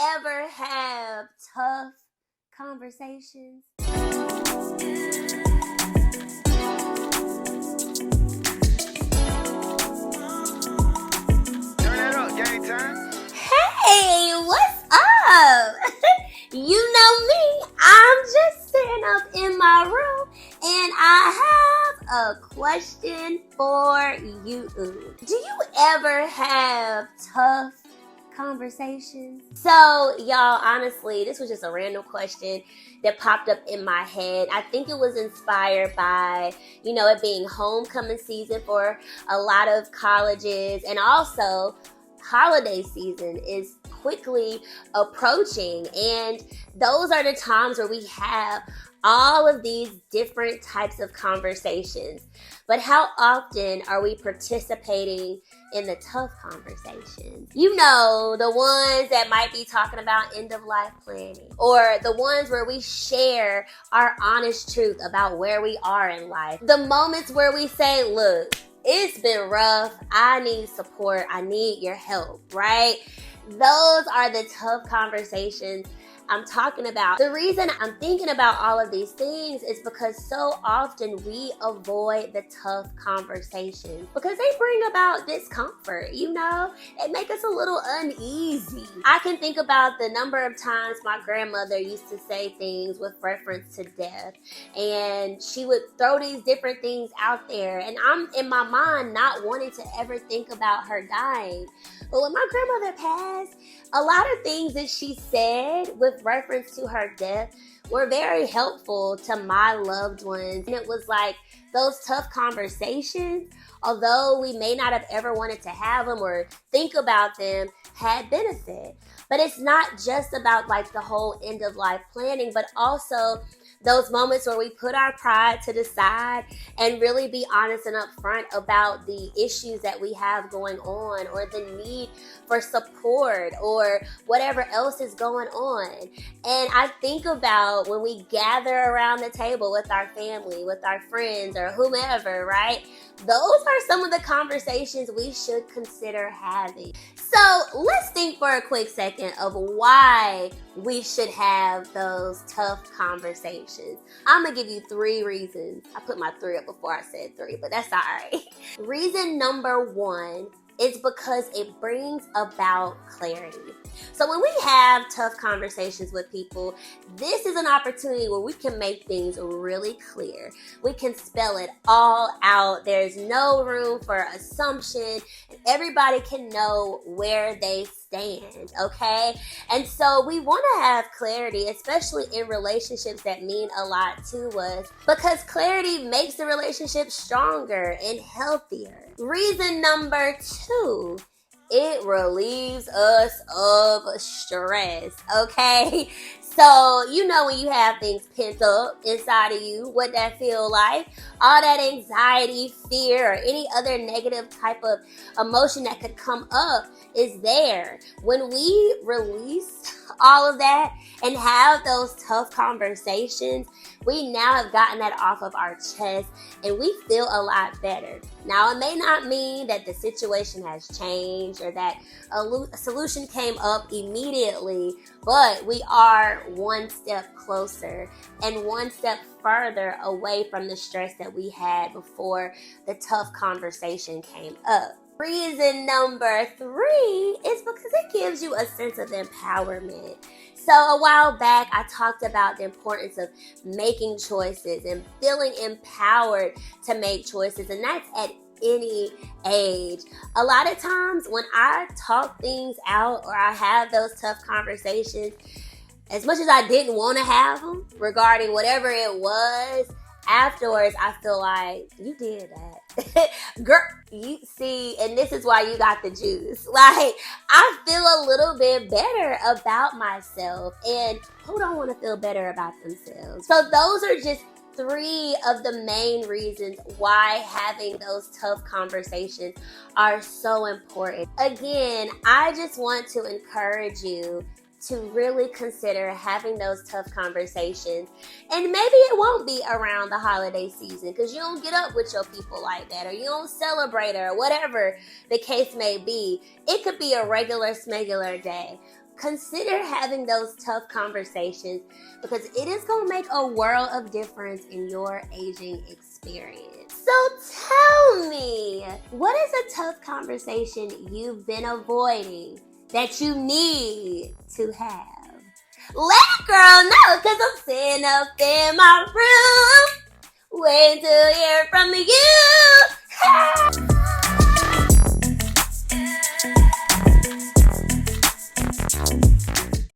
ever have tough conversations? Turn that up, Gametime. Hey, what's up? You know me, I'm just sitting up in my room and I have a question for you. Do you ever have tough conversations? So, y'all, honestly, this was just a random question that popped up in my head. I think it was inspired by, it being homecoming season for a lot of colleges, and also holiday season is quickly approaching, and those are the times where we have all of these different types of conversations. But how often are we participating in the tough conversations? The ones that might be talking about end of life planning, or the ones where we share our honest truth about where we are in life. The moments where we say, look, it's been rough. I need support. I need your help, right? Those are the tough conversations I'm talking about. The reason I'm thinking about all of these things is because so often we avoid the tough conversations because they bring about discomfort, They make us a little uneasy. I can think about the number of times my grandmother used to say things with reference to death, and she would throw these different things out there, and I'm in my mind not wanting to ever think about her dying. But when my grandmother passed, a lot of things that she said with reference to her death were very helpful to my loved ones. And it was like those tough conversations, although we may not have ever wanted to have them or think about them, had benefit. But it's not just about like the whole end of life planning, but also those moments where we put our pride to the side and really be honest and upfront about the issues that we have going on, or the need for support, or whatever else is going on. And I think about when we gather around the table with our family, with our friends, or whomever, right? Those are some of the conversations we should consider having. So let's think for a quick second of why we should have those tough conversations. I'm going to give you 3 reasons. I put my 3 up before I said 3, but that's all right. Reason number 1 is because it brings about clarity. So when we have tough conversations with people, this is an opportunity where we can make things really clear. We can spell it all out. There's no room for assumption, and everybody can know where they stand, okay? And so we want to have clarity, especially in relationships that mean a lot to us, because clarity makes the relationship stronger and healthier. Reason number 2, it relieves us of stress, okay? So, when you have things pent up inside of you, what that feel like, all that anxiety, fear, or any other negative type of emotion that could come up is there. When we release all of that and have those tough conversations, we now have gotten that off of our chest and we feel a lot better. Now, it may not mean that the situation has changed or that a solution came up immediately, but we are one step closer and one step further away from the stress that we had before the tough conversation came up. Reason number 3 is because it gives you a sense of empowerment. So a while back, I talked about the importance of making choices and feeling empowered to make choices, and that's at any age. A lot of times when I talk things out or I have those tough conversations, as much as I didn't want to have them regarding whatever it was, afterwards I feel like, you did that. Girl, you see, and this is why you got the juice. Like, I feel a little bit better about myself, and who don't want to feel better about themselves? So those are just 3 of the main reasons why having those tough conversations are so important. Again, I just want to encourage you to really consider having those tough conversations. And maybe it won't be around the holiday season because you don't get up with your people like that, or you don't celebrate, or whatever the case may be. It could be a regular, smegular day. consider having those tough conversations because it is going to make a world of difference in your aging experience. So tell me, what is a tough conversation you've been avoiding that you need to have? Let a girl know because I'm sitting up in my room waiting to hear from you.